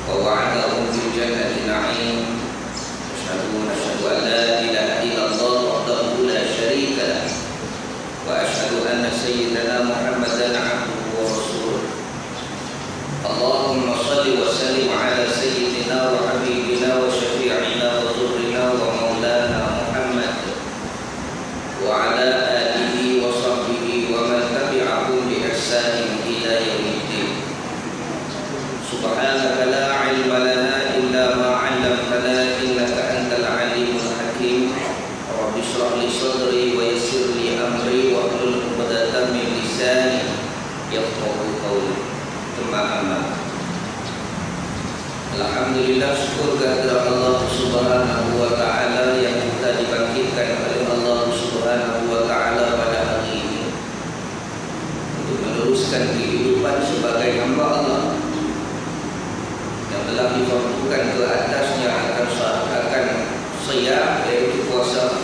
ووعدهم بالجنة نعيم ونشهد أن لا إله إلا الله وحده لا شريك له وأشهد أن سيدنا محمدا عبده ورسوله اللهم صل وسلم على سيدنا وحبيبنا وشفيعنا وذرنا ومولانا محمد وعلى آله وصحبه ومن تبعهم بإحسان إلى يوم الدين. سبحانك لا علم لنا إلا ما علمتنا إنك أنت العليم الحكيم. رب اشرح لي صدري ويسر لي أمري واحلل عقدة من لساني يفقهوا قولي. ثم أما Alhamdulillah, syukur kehadirat Allah Subhanahu wa Ta'ala yang kita dibangkitkan oleh Allah Subhanahu wa Ta'ala pada hari ini untuk meneruskan kehidupan sebagai hamba Allah yang telah difardukan ke atasnya akan siyam, iaitu puasa.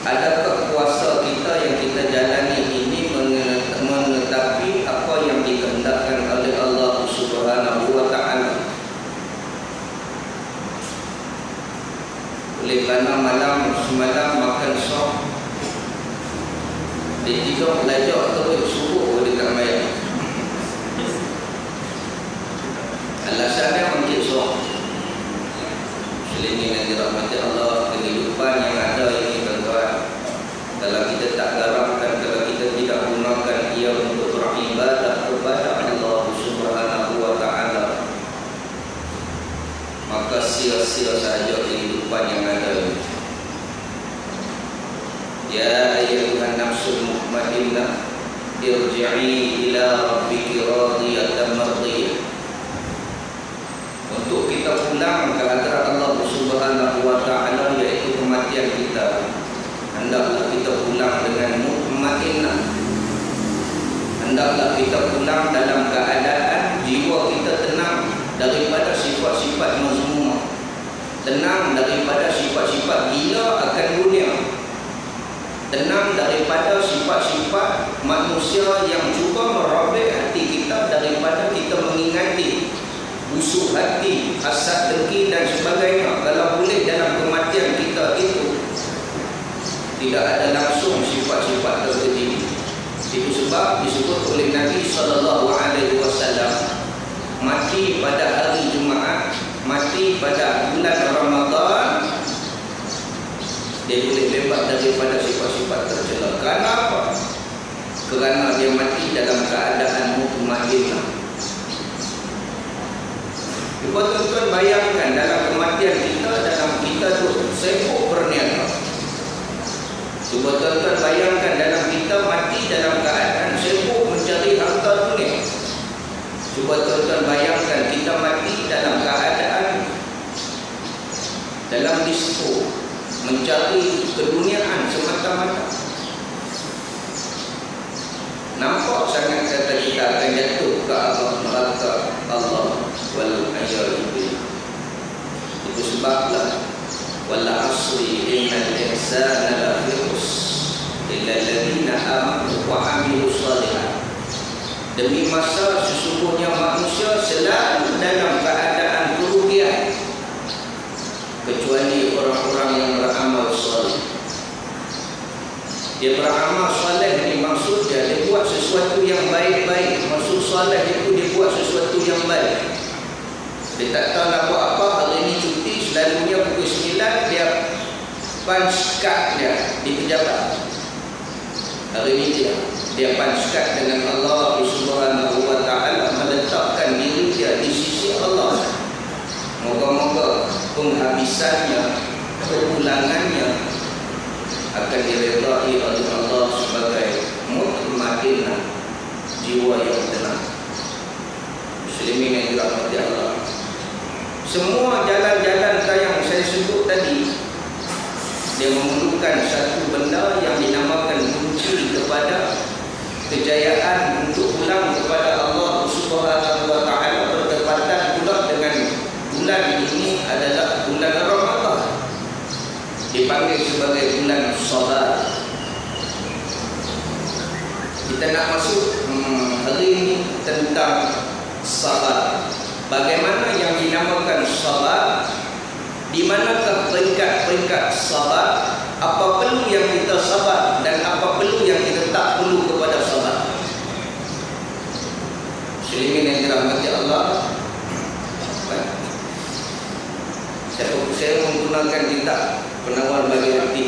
Adakah puasa kita yang kita jalani ini menetapi apa yang dikehendakkan oleh Allah Subhanahu wa Ta'ala? Oleh kerana malam semalam makan sop, dia tidur belajar atau subuh dekat mayat. Alasannya mungkin sop. Selini yang dirahmati Allah, kehidupan yang ada ini tuan-tuan, kalau kita tak garamkan, kalau kita tidak gunakan ia untuk beribadah kepada Allah Subhanahu wa Ta'ala, maka sia-sia sahaja kehidupan yang ada ini. Ya ayyuhan nafsul mutmainnah, irji'i ila rabbiki radiyatan mardiyah. Untuk kita pulang ke hadirat Allah Subhanahu wa Ta'ala, iaitu kematian kita, hendaklah kita pulang dengan mutmainnah. Hendaklah kita pulang dalam keadaan jiwa kita tenang daripada sifat-sifat mazmumah, tenang daripada sifat-sifat gila akan dunia, tenang daripada sifat-sifat manusia yang cuba merobek hati kita daripada kita mengingati busuk hati, hasad, dengki dan sebagainya. Kalau boleh dalam kematian kita itu tidak ada langsung sifat-sifat tersebut. Itu sebab disebut oleh Nabi SAW, mati pada hari Jumaat, mati pada bulan Ramadan, dia boleh bebas daripada sifat-sifat tercela. Kenapa? Kerana dia mati dalam keadaan mutmainnah. Cuba tuan-tuan bayangkan dalam kematian kita, dalam kita tu sibuk berniaga. Cuba tuan-tuan bayangkan dalam kita mati dalam keadaan sibuk mencari harta dunia. Cuba tuan-tuan bayangkan kita mati dalam keadaan dalam disko, mencari keduniaan semata-mata. Nampak sangat kata kita akan jatuh ke arah neraka Allah wal ayyubi. Itu sebablah wal asri innal insana lafi khusr illa alladhina amanu wa amilus shalihat. Demi masa sesungguhnya manusia selalu dalam keadaan kerugian kecuali orang-orang yang beramal saleh. Dia beramal saleh ini maksudnya dia buat sesuatu yang baik-baik. Maksud saleh itu dia buat sesuatu yang baik. Dia tak tahu nak buat apa, hari ini cuti, selalunya pukul 9 dia punch card dia di pejabat. Hari ini dia punch card dengan Allah Subhanahu wa Ta'ala, meletakkan diri dia di sisi Allah. Moga-moga penghabisannya, kepulangannya akan diredai oleh Allah sebagai mutmainnah, jiwa yang tenang. Muslimin yang dirahmati Allah, semua jalan-jalan yang saya sebut tadi, dia memerlukan satu benda yang dinamakan kunci kepada kejayaan untuk pulang kepada Allah Subhanahu wa Ta'ala. Bertepatan pula dengan bulan ini adalah bulan Ramadan, dipanggil sebagai bulan salat. Kita nak masuk hari ini tentang salat. bagaimana yang dinamakan sabar, di manakah peringkat-peringkat sabar, apa perlu yang kita sabar dan apa perlu yang kita tak perlu kepada sabar. Muslimin yang dirahmati Allah, saya menggunakan kitab Penawar Bagi Hati.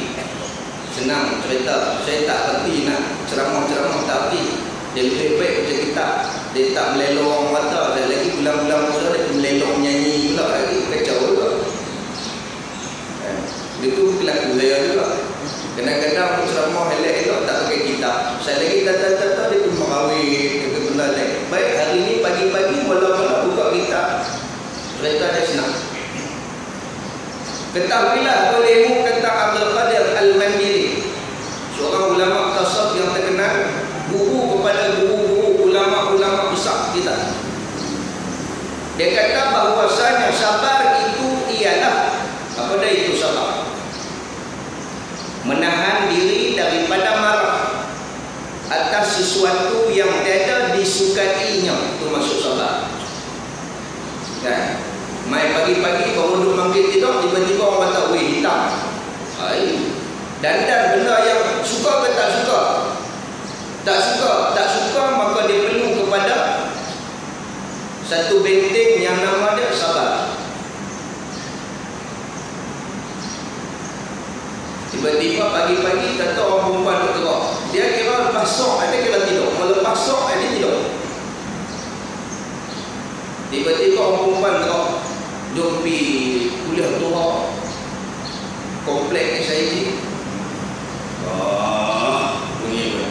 Senang cerita, saya tak erti nak ceramah-ceramah, tak erti. Dia lebih baik baca kitab. Dia tak melelong orang mata. Dan lagi bulan-bulan masa dia melelong nyanyi pula lagi. Kacau juga. Itu kelaku saya juga. Kadang-kadang ceramah elok-elok tak pakai kitab. Saya lagi tata-tata dia pun merawit. Dia pun lalai. Baik, hari ni pagi-pagi mula-mula buka kitab. Cerita dia senang. Ketahuilah olehmu kata Abdul Qadir Al-Mandiri, seorang ulama tasawuf yang terkenal, guru kepada guru-guru ulama-ulama besar kita. Dia kata bahawasanya sabar itu ialah, apa dah itu sabar? Menahan diri daripada marah atas sesuatu yang tiada disukainya, itu maksud sabar. Kan? Mai pagi-pagi baru duduk bangkit tidur, tiba-tiba orang kata, weh hitam. Dan benda yang suka ke tak suka? Tak suka, maka dia perlu kepada satu benteng yang nama dia sabar. Tiba-tiba pagi-pagi kata orang perempuan bergerak. Dia kira lepas sok, dia kira tidur. Kalau lepas sok, dia tidur. Tiba-tiba orang perempuan bergerak. Jom pergi kuliah Tuhan komplek SIG. Bunyi pun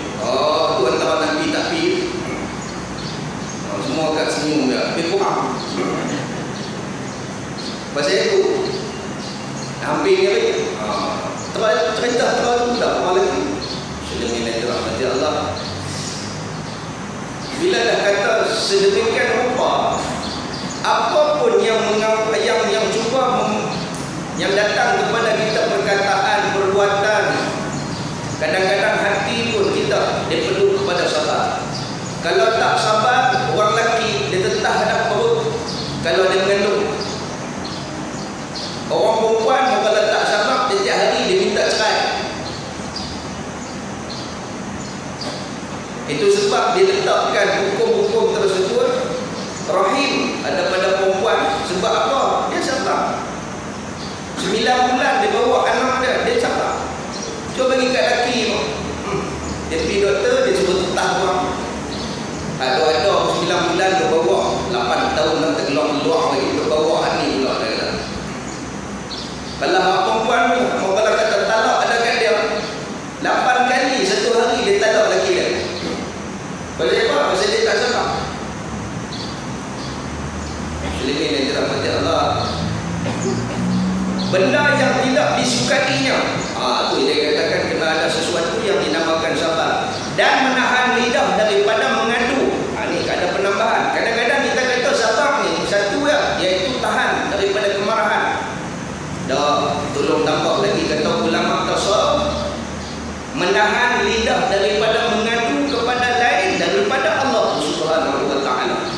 tu antara nak pergi tak pergi. Semua kat senyum dia. Lebih kurang pasal itu hampir ni cerita terlalu mudah. Apa lagi? Sedemikian rahmat Allah. Bila dah kata sedemikian rupa, apapun yang cuba yang datang kepada kita, perkataan, perbuatan, kadang-kadang hati pun kita, dia perlu kepada sabar. Kalau tak sabar, orang lelaki dia tetap hadap perut kalau dia mengandung. Orang perempuan kalau tak sabar, setiap hari dia minta cerai. Itu sebab dia letakkan hukum-hukum tersebut rahim ada pada perempuan. Sebab apa? Dia sabar. 9 bulan dia bawa anak dia, dia sabar. Cuba bagi kat lelaki tu. Dia pergi doktor, dia suruh tetah orang. Ada 9 bulan dia bawa, 8 tahun dah tergeluar lagi, dia bawa hari pula dia kata. Kalau perempuan ni, kalau kata talak ada kat dia 8 kali satu hari dia talak lelaki dia. Pasal apa? Pasal dia tak sabar. Ini yang dirahmati Allah. Benda yang tidak disukainya, itu dia katakan kena ada sesuatu yang dinamakan sabar. Dan menahan lidah daripada mengadu. Ini ada penambahan. Kadang-kadang kita kata sabar ni satu ya, iaitu tahan daripada kemarahan. Dah, tolong tambah lagi kata ulama tasawuf, menahan lidah daripada mengadu kepada lain daripada Allah Subhanahu wa taala.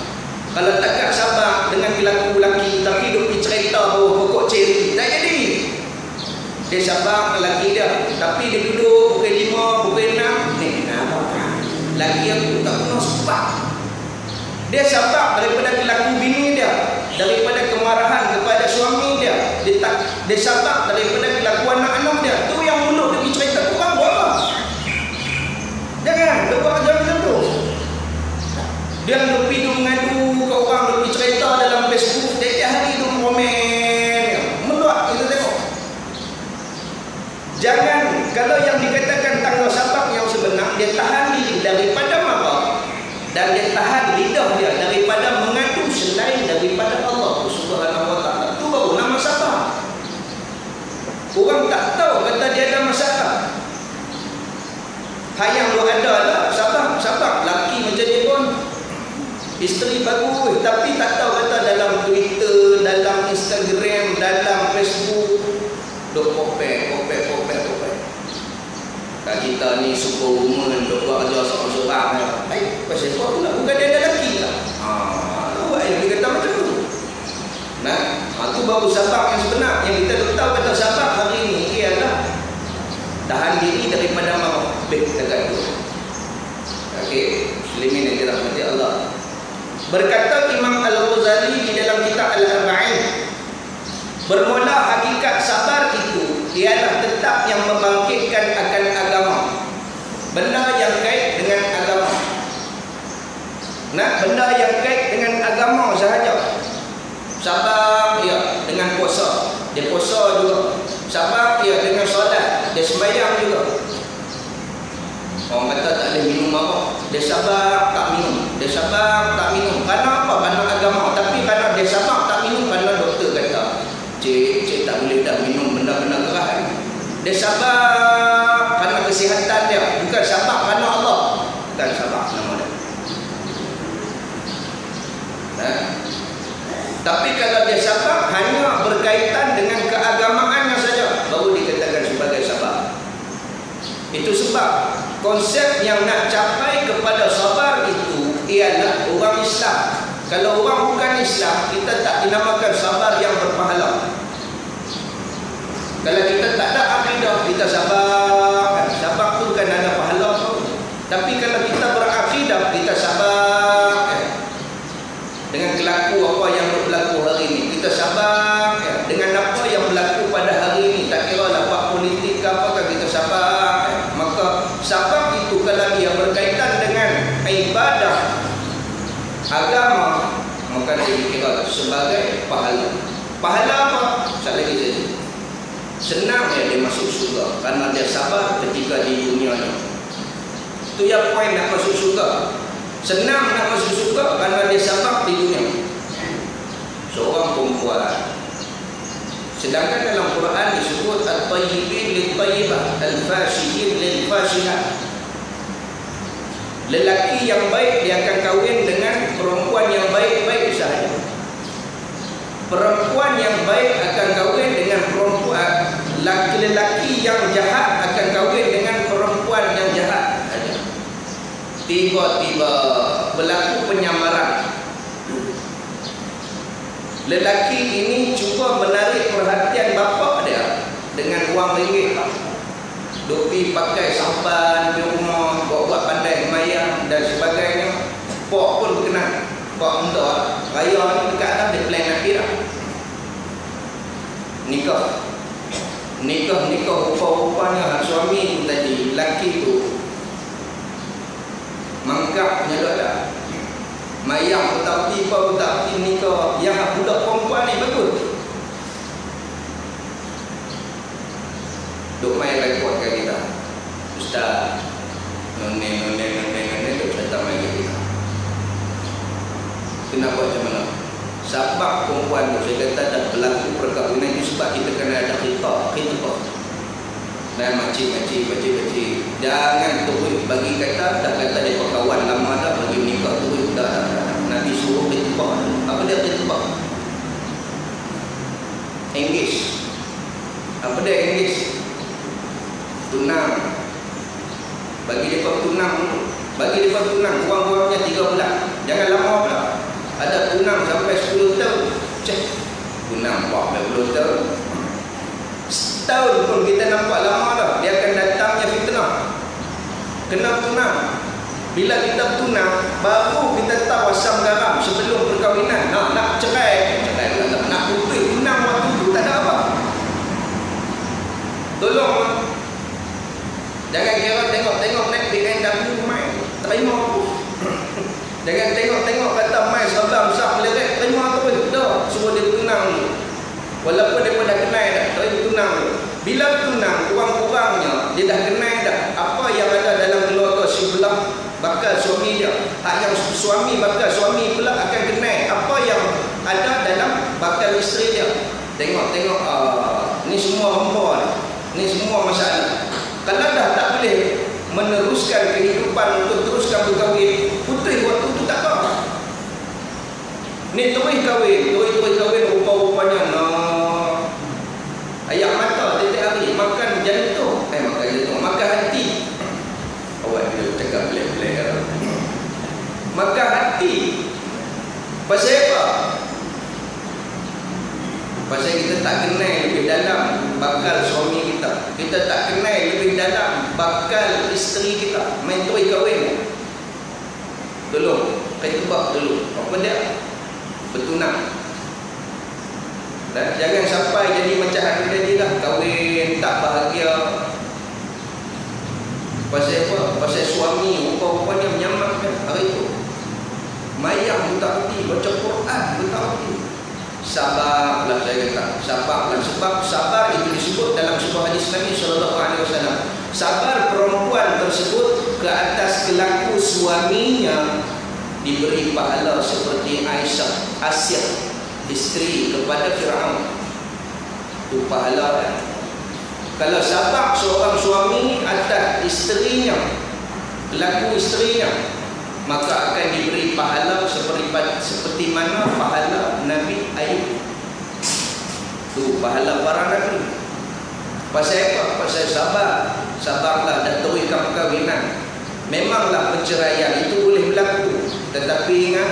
Kalau takkan sabar dengan perilaku lelaki tapi duk cerita bahawa pokok ceri, tak jadi. Dia sabar lelaki dia, tapi dia duduk pukul 5, pukul 6, kenapa? Lelaki aku tak pernah sabar. Dia sabar daripada perilaku bini dia, daripada kemarahan kepada suami dia. Dia sabar daripada perilaku anak-anak dia. Tu yang mulut dia cerita kurang apa? Jangan, dia buat macam tu. Dia lebih duk mengadu ke orang, lebih cerita dalam Facebook, setiap hari duk komen. Meluat kita tengok. Jangan, kalau yang dikatakan tanggal sabar yang sebenar, dia tahan diri daripada marah dan dia tahan lidah dia daripada mengadu selain daripada Allah Subhanahu wa taala. Itu baru nama sabar. Orang tak tahu kata dia ada masalah. Yang lu ada lah sabar. Laki macam dia pun isteri bagus, tapi tak tahu kata dalam Twitter, dalam Instagram, dalam Facebook duk kopek. Kat kita ni superwoman duk buat kerja seorang-seorang. Pasal apa pula? Bukan dia ada lelaki lah. Buat yang dia kata macam tu. baru sabar yang sebenar. Yang kita tahu kata sabar hari ini ialah tahan diri daripada marah. Dekat itu. Okey, muslimin yang dirahmati Allah. Berkata Imam Al-Ghazali di dalam kitab Al-Arba'in, bermula hakikat sabar itu ialah tetap yang membangkitkan akan agama, benda yang kait dengan agama. Nah, benda yang kait dengan agama sahaja. Sabar ya dengan puasa, dia puasa juga. Sabar ya dengan solat, dia sembahyang juga. Orang kata tak boleh minum mabuk, dia sabar tak minum. Dia sabar tak minum. Kerana apa? Kerana agama. Tapi kerana dia sabar tak minum, kerana doktor kata cik tak boleh dah minum benda-benda keras. Dia sabar kerana kesihatan dia, bukan sabar kerana Allah. Bukan sabar nama dia. Tapi kalau dia sabar hanya berkaitan dengan keagamaannya saja, baru dikatakan sebagai sabar. Itu sebab konsep yang nak capai kepada sabar itu ialah orang Islam. Kalau orang bukan Islam, kita tak dinamakan sabar yang berpahala. Kalau kita tak ada akidah, kita sabar. Sabar tu bukan ada pahala pun. Tapi kalau kita berakidah, kita sabar dengan kelaku apa yang berlaku hari ini. Kita sabar dengan apa yang berlaku pada hari ini. Tak kira lah buat politik ke apakah, kita sabar. Maka sabar itu kalau dia berkaitan dengan ibadah agama, maka dia dikira sebagai pahala. Pahala apa? Sekali lagi saja. Senang dia masuk surga kerana dia sabar ketika di dunia ni. Itu yang poin nak masuk surga. Senang nak masuk surga kerana dia sabar di dunia. Seorang perempuan, sedangkan dalam Quran disebut at-tayyibin lit-tayyibah, al-fashihin lil-fashihat. Lelaki yang baik dia akan kahwin dengan perempuan yang baik-baik sahaja. Perempuan yang baik akan kahwin dengan perempuan, lelaki yang jahat akan kahwin dengan perempuan yang jahat saja. Tiba-tiba berlaku penyamaran. Lelaki ini cuba menarik perhatian bapa dia dengan wang ringgit. Dopi pakai sampan di rumah, buat pandai mayang dan sebagainya. Pok pun berkenan. Pok untuk raya ni dekat dah, dia plan nak kira nikah rupa-rupanya suami tu tadi, lelaki tu mangkap punya dah. Mayang pun tak pergi, apa pun tak pergi nikah. Yang budak perempuan ni bagus. Duk main rekod kat kita. Ustaz, none duk cerita main kat kita. Kenapa macam mana? Sebab perempuan tu, saya kata dah berlaku perkahwinan itu sebab kita kena ada khitbah. Dan makcik. Jangan turut bagi kata, dah kata dia berkawan lama dah, bagi nikah turut dah. Nanti suruh khitbah. Apa dia khitbah? Engage. Apa dia engage? Tunang. Bagi dia tunang dulu. Bagi dia tunang, kurang-kurangnya 3 bulan. Jangan lama pula. Ada tunang sampai 10 tahun. Tunang 40 tahun. Setahun pun kita nampak lama dah. Dia akan datangnya fitnah. Kena tunang. Bila kita tunang, baru kita tahu asam garam sebelum perkahwinan. Nak cerai pula, nak putih, tunang waktu tu tak ada apa. Tolong. Jangan kira tengok Netflix dan main. Terima aku. Jangan tengok kata main sabar besar melerak. Terima tu pun. Dah, suruh dia tunang dulu. Walaupun dia pun dah kenal dah, terima tunang dulu. Bila tunang, kurang-kurangnya dia dah kenal dah apa yang ada dalam keluarga si belah bakal suami dia. Hak yang suami bakal suami pula akan kenal apa yang ada dalam bakal isteri dia. Tengok ni semua hamba ni semua masalah. Kalau dah tak boleh meneruskan kehidupan untuk teruskan berkahwin, putih waktu tu tak apa. Ni terus kahwin rupa-rupanya ayak mata tiap hari makan jantung, makan hati. Awak dia cakap pelik-pelik. Makan hati. Pasal apa? Pasal kita tak kenal lebih dalam bakal suami kita. Kita tak kenal lebih dalam bakal isteri kita. Main tuai kahwin. Tolong, kita tebak dulu. Apa dia? Bertunang. Dan jangan sampai jadi macam hari tadi lah. Kahwin, tak bahagia. Pasal apa? Pasal suami, rupa-rupanya menyamak hari itu. Mayang pun tak hati, baca Quran pun tak hati. Sabarlah saya kata, sabarlah. Sebab sabar itu disebut dalam sebuah hadis Nabi SAW. Sabar perempuan tersebut ke atas kelaku suaminya diberi pahala seperti Aisyah, Asyir, isteri kepada Fir'aun. Itu pahala kan? Kalau sabar seorang suami atas isterinya, kelaku isterinya, maka akan diberi pahala seperti mana pahala Nabi Ayub. Itu pahala para Nabi. Pasal apa? Pasal sabar. Sabarlah dan teruskan perkahwinan. Memanglah perceraian itu boleh berlaku, tetapi ingat,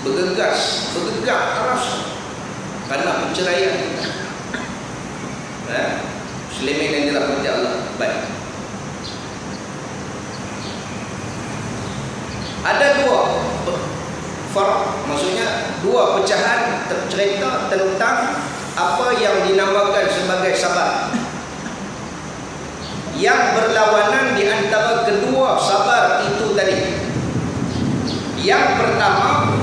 bergegak keras karena perceraian. Muslimin yang dirahmati Allah. Baik. Ada dua maksudnya dua pecahan cerita tentang apa yang dinamakan sebagai sabar, yang berlawanan di antara kedua sabar itu tadi. Yang pertama,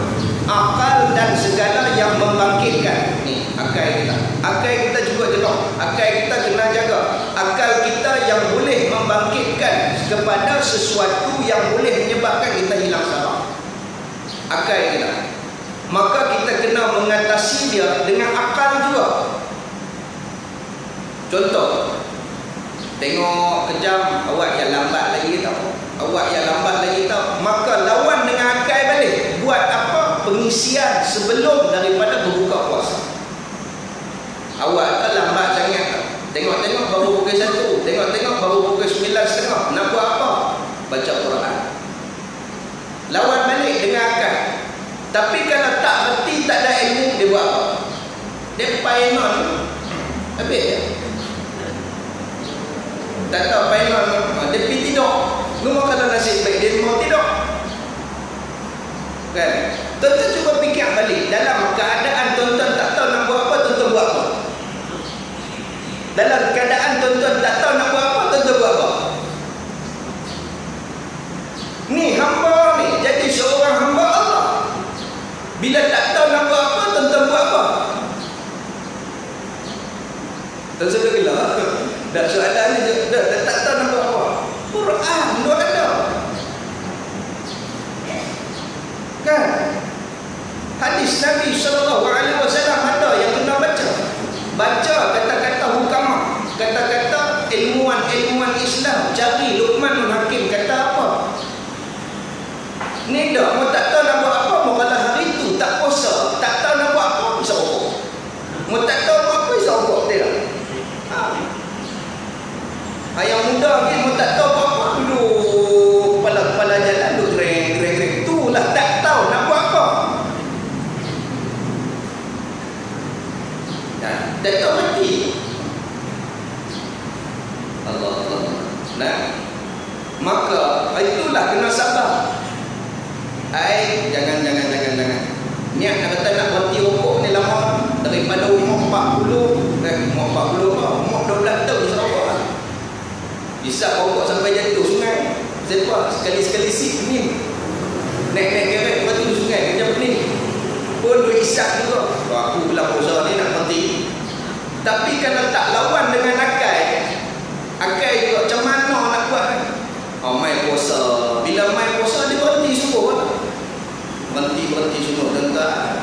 akal dan segala yang membangkitkan. Ni akal kita. Akal kita juga tengok. Akal kita kena jaga. Akal kita yang boleh membangkitkan kepada sesuatu yang boleh menyebabkan kita hilang sabar. Akal kita. Maka kita kena mengatasi dia dengan akal juga. Contoh, tengok kejam, awak yang lambat lagi tau. Awak yang lambat lagi tau. Maka lawan dengan akal balik. Buat apa? Pengisian sebelum daripada berbuka puasa. Awak tak lambat sangat tau. Tengok-tengok baru pukul 1, tengok-tengok baru pukul 9.30. Nak buat apa? Baca Quran. Lawan balik dengan akal. Tapi kalau tak reti, tak ada ilmu, dia buat apa? Dia painon. Habis ya? Tak tahu painon. Dia pergi tidur. Rumah kalau nasib baik, dia mau tidur. Kan? Tuan-tuan cuba fikir balik. Dalam keadaan tuan-tuan tak tahu nak buat apa, tuan-tuan buat apa? Dalam keadaan tuan-tuan tak tahu nak buat apa, tuan-tuan buat apa? Ni hamba ni, jadi seorang hamba Allah. Bila tak tahu nak buat apa, tuan-tuan buat apa? Tuan-tuan dah gelap. Dah soalan ni, dah tak tahu nak buat apa. Quran tu ada. Kan? Hadis Nabi SAW ada yang kena baca. Baca kata-kata hukamah, kata-kata ilmuwan Islam. Cari Luqmanul Hakim kata apa. Ni dah, mau tak tahu nak buat apa, mau kalau hari tu tak puasa, tak tahu nak buat apa, bisa rokok. Mau tak tahu buat apa, bisa rokok. Tidak. Yang muda ni, mau tak tahu buat apa, duduk kepala jalan, duduk gereng. Itulah tak tahu nak buat apa. Tak tahu mati. Allah. Nah, maka itulah kena sabar. Jangan. Niat nak kata nak berhenti rokok ni lama. Daripada umur 40, umur 12 tahun bisa rokok lah. Bisa rokok sampai jatuh sungai. Siapa? Sekali-sekali sip ni. Naik kereta, lepas tu sungai, macam ni. Pun dua isyak juga. Aku bilang puasa ni nak berhenti. Tapi kalau tak lawan dengan akal juga macam mana nak buat kan? Main puasa. Bila main puasa dia berhenti semua lah. Berhenti semua. Tentang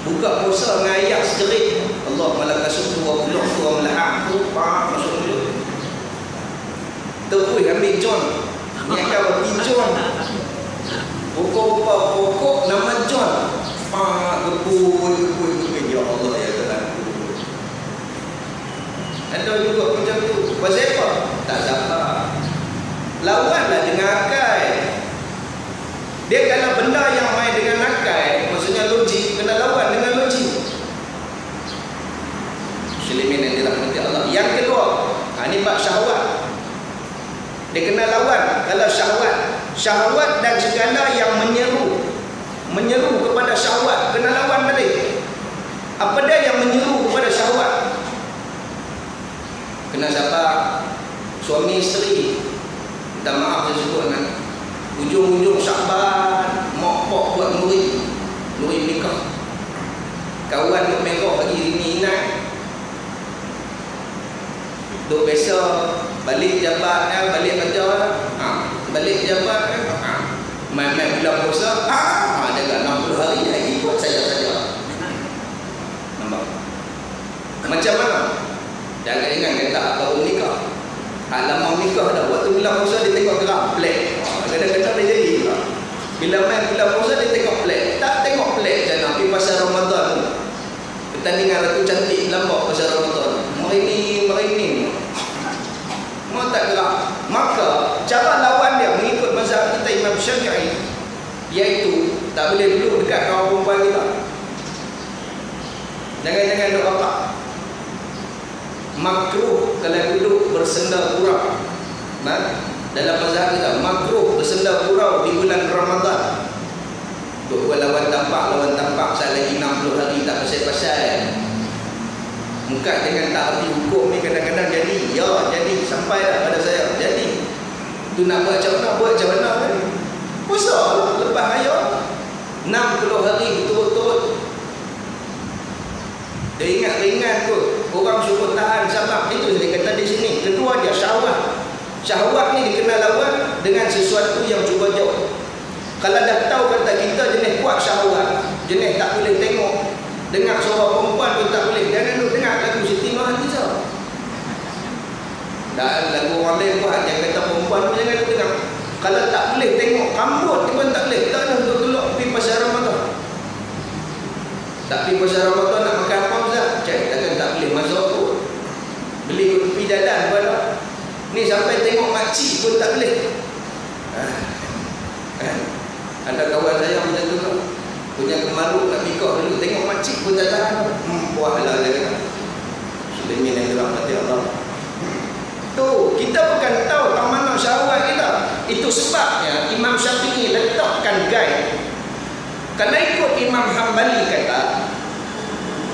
buka puasa dengan ayat sejerit. Allah malakasum wa kuluk wa mala'ah tu masuk dulu. Terus ambil John. Ni akan berhenti John. Pokok nama John. Gebul. Ya Allah ya Tuhan. Ada juga macam tu. Pasal apa? Tak sabar. Lawanlah dengan akal. Dia kalau benda yang main dengan akal, maksudnya logik, kena lawan dengan logik. menyeru kepada syahwat, kena lawan balik. Apa dia yang menyeru kepada syahwat? Kena sabar. Suami isteri, minta maaf saya sebut kan, ujung-ujung Syaban mokpok buat murid nikah, kawan duk merah bagi ini inai, duk biasa balik jabat balik kerja balik jabat main-main bulan puasa dia kat 60 hari ikut saya saja. Nampak macam mana? Jangan ingat kata baru nikah, lama nikah dah, waktu bulan puasa dia tengok gerak pelik, kadang-kadang dia jadi bila main bulan puasa dia tengok pelik, tak tengok pelik macam nak pergi pasal Ramadan tu, pertandingan Ratu Cantik lambat pasal Ramadan, merinding mau tak gerak. Maka cara lawan dia mengikut mazhab kita Imam Syafi'i, iaitu tak boleh duduk dekat kawan perempuan kita, jangan duduk apa, makruh kalau duduk bersenda gurau. Dalam mazhab kita makruh bersenda gurau di bulan Ramadan. Duk buat lawan tampak saya lagi 60 hari tak pasal-pasal. Muka dengan tak erti hukum ni kadang-kadang jadi sampai dah pada saya. Jadi tu nak buat macam mana kan? Puasa lepas raya 60 hari berturut-turut. Dia ingat kot orang suruh tahan sabar. Itu dia kata di sini. Kedua dia syahwat. Syahwat ni dikenal lawan dengan sesuatu yang cuba jauh. Kalau dah tahu kata kita jenis kuat syahwat, jenis tak boleh tengok, dengar suara perempuan pun tak boleh, jangan duduk dengar lagu Siti Nurhaliza. Dan lagu orang lain buat yang kata perempuan pun jangan duduk dengar. Kalau tak boleh tengok rambut pun tak boleh, tak ada duduk keluar pergi pasal Ramadan. Tak pergi pasal Ramadan nak makan apa Ustaz? Takkan tak boleh masuk tu. Beli tepi jalan pun tak. Ni sampai tengok makcik pun tak boleh. Ada kawan saya macam tu kan, punya kemaruk nak pikir dulu, tengok makcik pun tak tahan. Buah lah dia kata. Sudah yang dirahmati Allah. Tu, kita bukan tahu tak mana syahwat kita. Itu sebabnya Imam Syafi'i letakkan guide. Kalau ikut Imam Hanbali kata,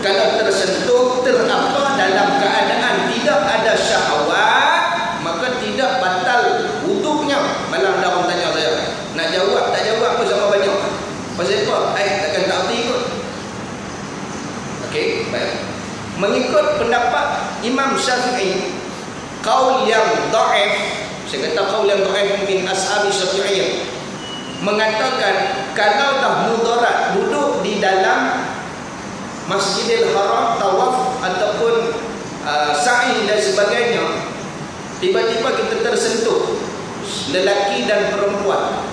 kalau tersentuh terapa dalam keadaan tidak ada syahwat, maka tidak batal wuduknya. Malam dah orang tanya saya, nak jawab tak jawab pun sama banyak. Pasal apa? Takkan tak erti kot. Okey, baik. Mengikut pendapat Imam Syafi'i, qaul yang dhaif, saya kata qaul yang dhaif mungkin ashabi Syafi'iyah, mengatakan kalau dah mudarat duduk di dalam Masjidil Haram, tawaf ataupun sa'i dan sebagainya, tiba-tiba kita tersentuh lelaki dan perempuan,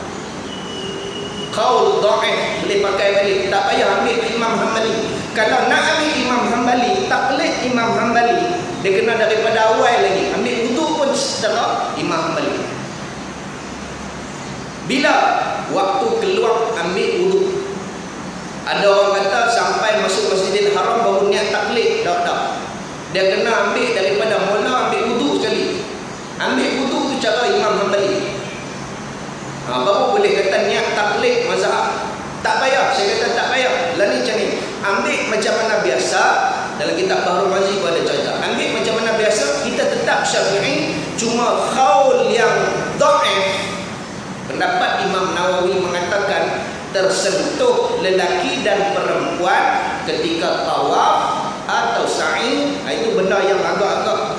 qaul dhaif boleh pakai balik, tak payah ambil Imam Hanbali. Kalau nak ambil Imam Hanbali, tak boleh Imam Hanbali, dia kena daripada awal lagi ambil wuduk pun secara Imam Hanbali. Bila waktu keluar ambil wuduk, ada orang kata sampai masuk Masjidil Haram baru niat taklid, tak. Dia kena ambil daripada mula, ambil wuduk sekali. Ambil wuduk tu cara Imam Hanbali. Baru boleh kata niat taklid mazhab. Tak payah, saya kata tak payah. Lah ni macam ni, ambil macam mana biasa. Dalam kitab Bahrul Razi pun ada cerita. Ambil macam mana biasa, kita tetap Syafi'i, cuma qaul yang dhaif, pendapat Imam Nawawi mengatakan tersentuh lelaki dan perempuan ketika tawaf atau sa'i, itu benda yang agak-agak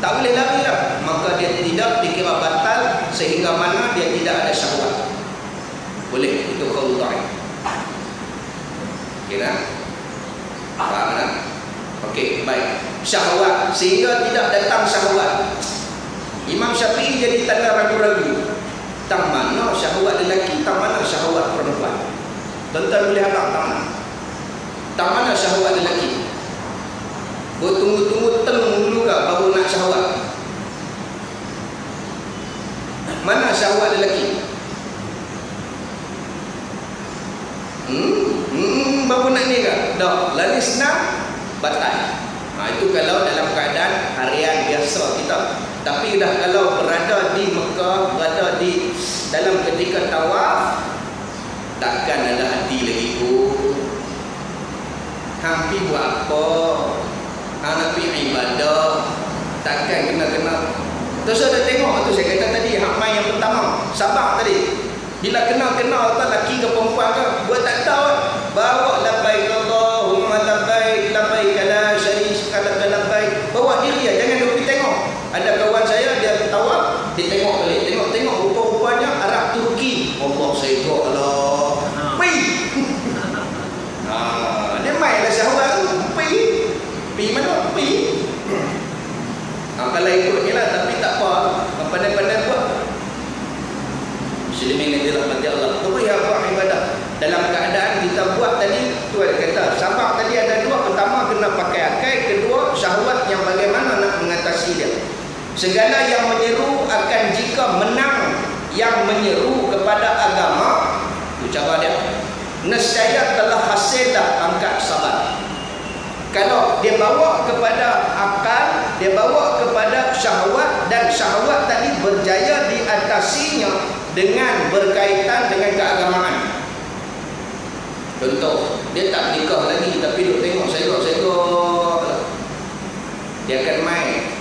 tak boleh lari lah, maka dia tidak dikira batal sehingga mana dia tidak ada syahwat. Boleh, itu qaul dhaif. Okey tak? Faham tak? Okey, baik. Syahwat, sehingga tidak datang syahwat. Imam Syafi'i jadi tanda ragu-ragu. Tang mana syahwat lelaki, tang mana syahwat perempuan. Tuan-tuan boleh harap tang mana? Tang mana syahwat lelaki? Bertunggu-tunggu teng dulu ke baru nak syahwat? Mana syahwat lelaki? Baru nak ni ke? Dah, lari senang, batal. Itu kalau dalam keadaan harian biasa kita. Tapi dah kalau berada di Mekah, berada di dalam ketika tawaf, takkan ada hati lagi pun. Hampir buat apa? Hang nak pergi ibadah, takkan kena-kena. Terus ada tengok tu saya kata tadi, hak main yang pertama, sabar tadi. Bila kena-kena atau lelaki ke perempuan ke, buat tak tahu, bawa labbaik Allahumma labbaik, labbaik la syarika lak labbaik. Bawa diri dia, jangan duk pergi tengok. Ada kawan saya dia tawaf, dia tengok balik, tengok rupa-rupanya Arab Turki. Allah saya kok Allah. Pi. Dia main lah syahwat tu. Pi mana? Pi. Kalau ikut ni lah, tapi tak apa. Pandai-pandai buat. Muslimin yang dirahmati Allah. Beri apa ibadah. Dalam keadaan kita buat tadi, tu ada kata, sabar tadi ada dua. Pertama kena pakai akal, kedua syahwat yang bagaimana nak mengatasi dia. Segala yang menyeru akan jika menang yang menyeru kepada agama, tu cara dia. Nescaya telah hasil dah angkat sabar. Kalau dia bawa kepada akal, dia bawa kepada syahwat, dan syahwat tadi berjaya diatasinya dengan berkaitan dengan keagamaan. Contoh, dia tak nikah lagi tapi duk tengok segok-segok. Dia akan main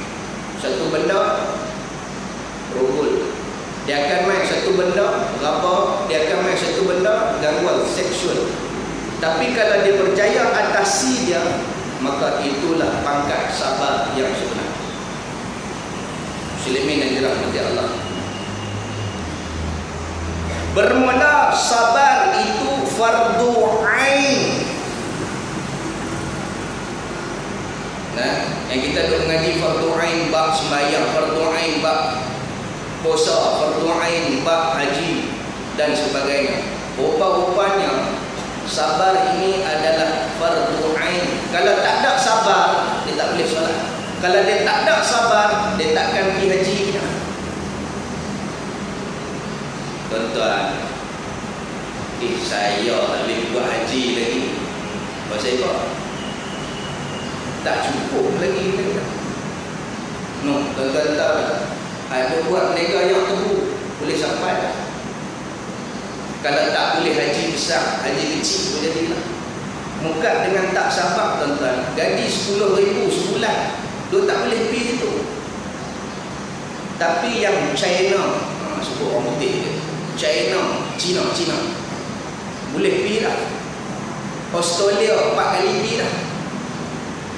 satu benda rogol. Dia akan main satu benda raba, dia akan main satu benda gangguan seksual. Tapi kalau dia berjaya atasi dia, maka itulah pangkat sabar yang sebenar. Muslimin yang dirahmati Allah. Bermula sabar itu fardu ain. Nah, yang kita duk mengaji fardu ain bab sembahyang, fardu ain bab puasa, fardu ain bab haji dan sebagainya. Rupa-rupanya sabar ini adalah fardu ain. Kalau tak ada sabar, dia tak boleh solat. Kalau dia tak ada sabar, dia takkan pergi haji. Tuan-tuan, saya tak boleh buat haji lagi. Pasal apa? Tak cukup lagi. No, tuan-tuan tahu tak? Ada buat mereka yang tebu boleh sampai. Kalau tak boleh haji besar, haji kecil boleh jadilah. Muka dengan tak sabar tuan-tuan, gaji 10,000 sebulan, dia tak boleh pergi situ. Tapi yang China, sebut orang putih dia, China boleh pergi lah. Australia 4 kali pergi dah.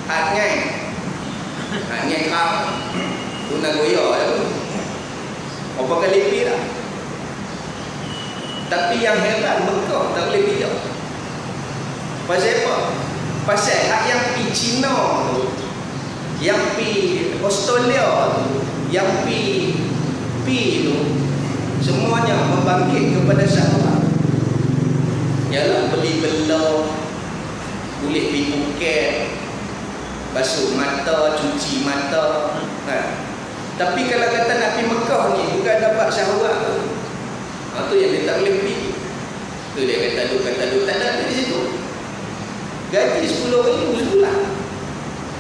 Hatngai kam tu Nagoya dah tu berapa kali pergi dah. Tapi yang heran, Mekah tak boleh pergi dah. Pasal apa? Pasal hak yang pergi China tu, yang pergi Australia tu, yang pergi tu, semuanya membangkit kepada syahwat. Yalah, beli bela, boleh pergi Phuket, basuh mata, cuci mata. Tapi kalau kata nak pergi Mekah ni, bukan dapat syahwat tu. Tu yang dia tak boleh pergi. Tu dia kata duk tak ada di situ. Gaji 10,000 sebulan.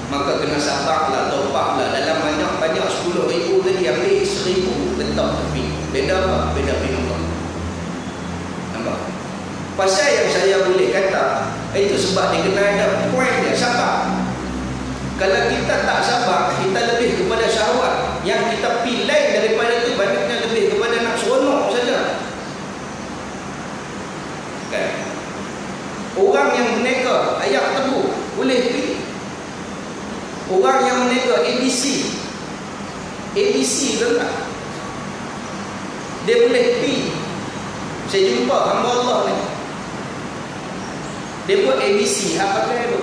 Maka kena sabarlah, topaklah. Dalam banyak 10,000 tadi, ambil 1,000 letak tepi. Beda apa? Beda pindah. Nampak? Pasal yang saya boleh kata, itu sebab dia kena ada poin dia, sabar. Kalau kita tak sabar, kita lebih kepada syahwat. Yang kita pilih daripada itu, banyaknya lebih kepada nak seronok saja. Okay. Orang yang berniaga ayam tebu boleh pergi. Orang yang berniaga ABC betul, dia boleh pergi. Saya jumpa hamba Allah ni, dia buat ABC apa kaya tu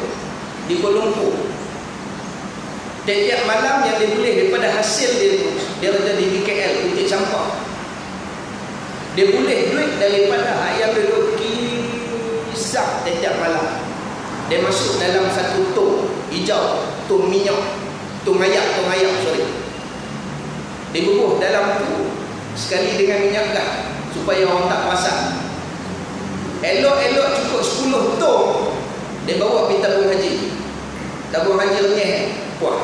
di Kuala Lumpur. Tiap malam yang dia boleh daripada hasil dia tu, dia ada di BKL untuk sampah. Dia boleh duit daripada ayam dia kisah tiap malam. Dia masuk dalam satu tong hijau, tong minyak, tong ayak, sorry. Dia bubuh dalam tu sekali dengan minyak gas supaya orang tak perasan. Elok-elok cukup 10 tong, dia bawa pergi tabung haji. Tabung haji renyah. Wah.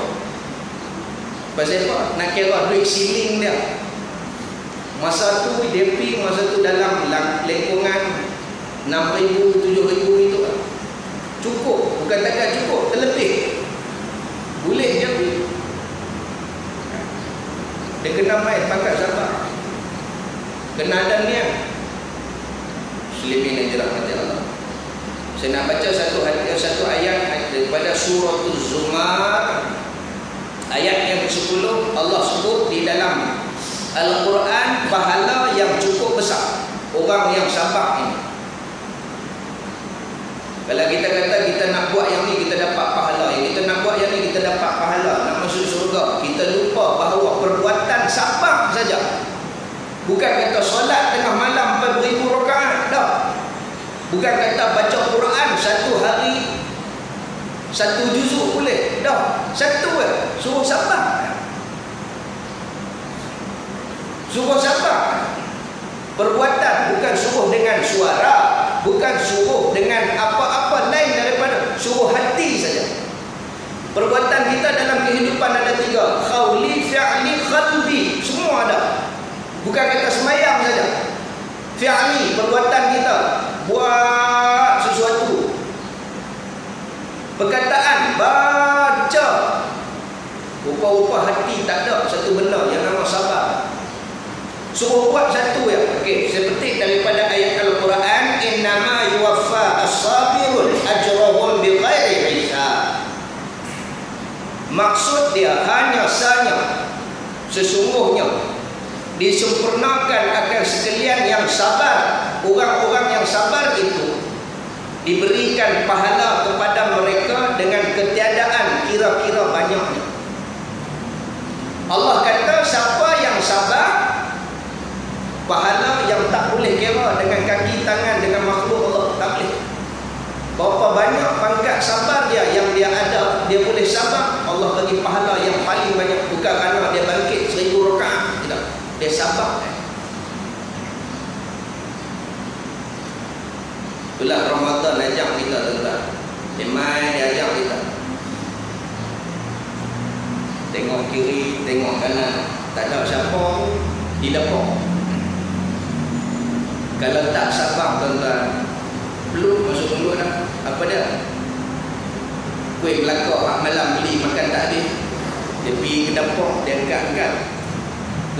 Pasal apa? Nak kira duit siling dia. Masa tu DP, masa tu dalam lingkungan 6,000, 7,000 itu lah. Cukup, bukan takkan cukup, terlebih. Boleh je. Dia kena main pangkat sabar. Kena ada niat. Muslimin yang dirahmati Allah. Saya nak baca satu ayat daripada surah Az-Zumar. Ayat yang ke-10, Allah sebut di dalam Al-Quran pahala yang cukup besar orang yang sabar ini. Kalau kita kata kita nak buat yang ni, kita dapat pahala. Yang kita nak buat yang ni, kita dapat pahala. Nak masuk surga. Kita lupa bahawa perbuatan sabar saja. Bukan kata solat tengah malam 4,000 rakaat. Tak. Bukan kata baca Quran satu hari 1 juzuk boleh. Dah. Satu suruh sabar. Suruh sabar. Perbuatan bukan suruh dengan suara, bukan suruh dengan apa-apa lain daripada suruh hati saja. Perbuatan kita dalam kehidupan ada 3. Khawli, fi'li, qalbi. Semua ada. Bukan kata semayang saja. Fi'li, perbuatan kita. Buat sesuatu. Perkataan, baca. Rupa-rupa hati tak ada satu benda yang nama sabar. Suruh buat satu ya. Okey, saya petik daripada ayat Al-Quran, innama yuwaffa as-sabirun ajrahum bighairi hisab. Maksud dia hanya saja sesungguhnya disempurnakan akan sekalian yang sabar. Orang-orang yang sabar itu diberikan pahala kepada mereka dengan ketiadaan kira-kira banyaknya. Allah kata siapa yang sabar, pahala yang tak boleh kira dengan kaki tangan, dengan makhluk Allah, tak boleh. Berapa banyak pangkat sabar dia yang dia ada, dia boleh sabar, Allah bagi pahala yang paling banyak. Bukan kerana dia bangkit 1,000 rakaat, tidak. Dia sabar. Itulah Ramadan ajak kita tuan-tuan. Dia main, dia ajak kita. Tengok kiri, tengok kanan, tak ada siapa di depan. Kalau tak sabar tuan-tuan, belum masuk mulut dah. Apa dia? Kuih Melaka hak malam beli makan tak habis. Dia pergi ke dapur, dia angkat-angkat.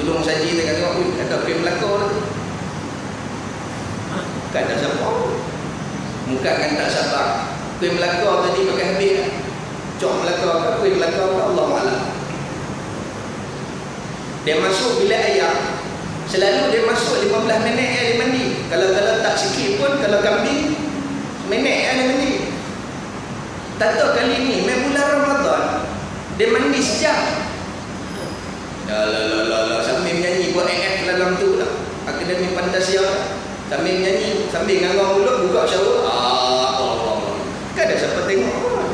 Tolong saji dia kata, "Ui, ada kuih Melaka tu." Tak ada siapa. Muka kan tak sabar. Kuih Melaka tadi makan habis. Cok Melaka ke kuih Melaka ke, Allah Alam. Dia masuk bilik ayam. Selalu dia masuk 15 minit dia mandi. Kalau tak sikit pun, kalau kambing minit dia mandi. Tak tahu kali ni main bulan Ramadan dia mandi sejam. La sambil menyanyi buat AF dalam tu lah. Akademi Fantasia. Sambil menyanyi, sambil ngangang mulut, buka shower. Allah. Kan ada siapa tengok pun.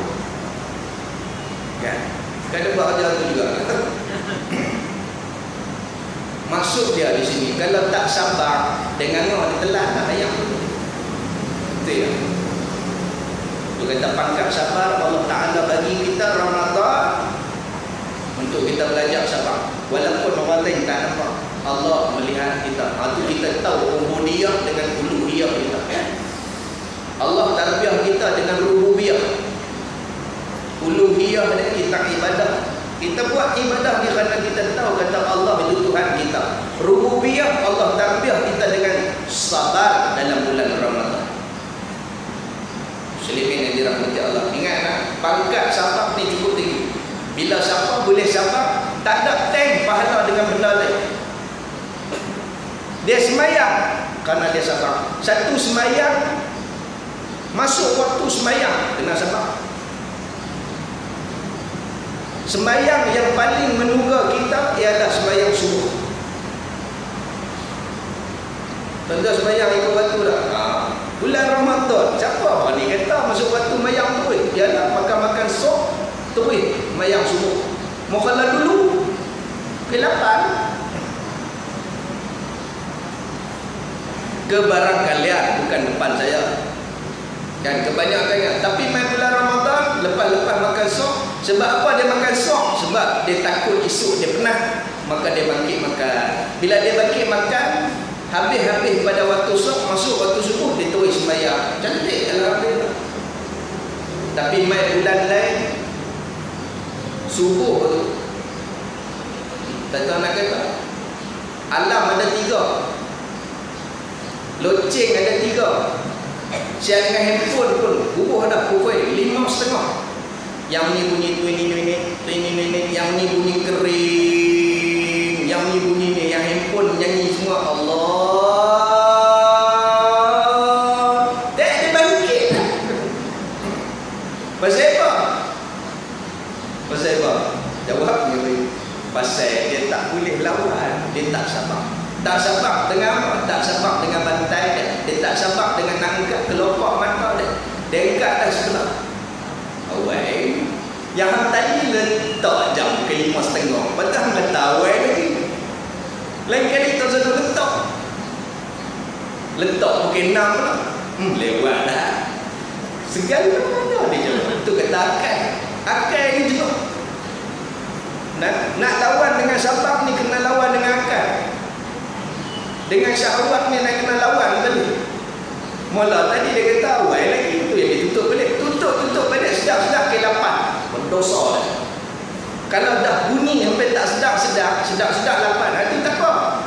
Kan? Kan ada buat kerja tu juga. Maksud dia di sini, kalau tak sabar, dengan dia telan tak ayam. Betul ya? Itu kata pangkat sabar, Allah Ta'ala bagi kita Ramadan untuk kita belajar sabar. Walaupun orang lain tak nampak, Allah melihat kita. Itu kita tahu ubudiyah dengan uluhiyah kita. Allah tarbiyah kita dengan rububiyah. Uluhiyah dan kita ibadah. Kita buat ibadah ni kerana kita tahu kata Allah itu Tuhan kita. Rububiyah, Allah tarbiyah kita dengan sabar dalam bulan Ramadan. Muslimin yang dirahmati Allah, ingatlah pangkat sabar ni cukup tinggi. Bila sabar boleh sabar, tak ada tank pahala dengan benda lain. Dia semayang kerana dia sabar. Satu semayang, masuk waktu semayang, kena sabar. Sembahyang yang paling menunggu kita ialah sembahyang subuh. Tanda sembahyang ikut waktu dah. Bulan Ramadan, siapa ni kata masuk waktu sembahyang tu? Ialah makan-makan sop, terus sembahyang subuh. Mau kalah dulu ke-8. Kebarangkalian, bukan depan saya. Dan kebanyakannya, tapi main bulan Ramadan, lepas-lepas makan sop, Sebab apa dia makan sok? Sebab dia takut esok dia penat, maka dia bangkit makan. Bila dia bangkit makan, habis-habis pada waktu sok, masuk waktu subuh, dia terus sembahyang. Cantik alhamdulillah. Tapi mai bulan lain subuh tu, tak tahu nak kata, alam ada 3, loceng ada 3, share dengan handphone pun bubuh dah pukul 5.30. Yang ni bunyi twini, yang ni bunyi kering, yang ni bunyi ni, yang handphone nyanyi semua Allah. Dia bangkit. Pasal apa? Pasal apa? Jawabnya pasal dia tak boleh lawan, dia tak sabar. Tak sabar dengan apa? Tak sabar dengan bantai dia. Dia tak sabar dengan nak angkat kelopak mata dia. Dia angkat dah sebelah. Awal yang tadi letak jam ke 5.30, petang letak awal lagi. Lain kali tak satu letak pukul 6 pula. Lewat dah. Segala mana dia jawab. Itu kata akal ni juga. Nak lawan dengan sabar ni kena lawan dengan akal. Dengan syahwat ni nak kena lawan tadi. Mula tadi dia kata awal lagi, itu yang ditutup balik. Tutup balik sedap-sedap ke 8. Berdosa dah. Kalau dah bunyi sampai tak sedap-sedap 8, itu tak apa.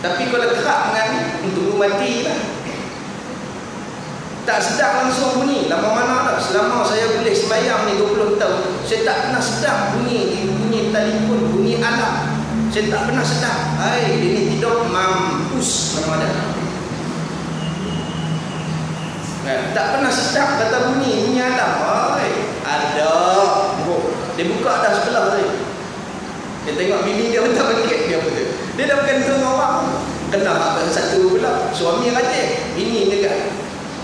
Tapi kalau kerap dengan ni, untuk mati lah. Tak sedap langsung bunyi. Lama mana dah. Selama saya boleh sembahyang ni 20 tahun, saya tak pernah sedap bunyi telefon, bunyi alam. Saya tak pernah sedap. Hai, dia ni tidur mampus nama dia. Tak pernah sedap kata bunyi alam. Hai, ada. Dia buka dah sebelah tadi. Dia tengok bini dia tak bangkit, dia apa tu? Dia dah bukan tengok orang. Kena apa satu pula. Suami rajin, bini juga.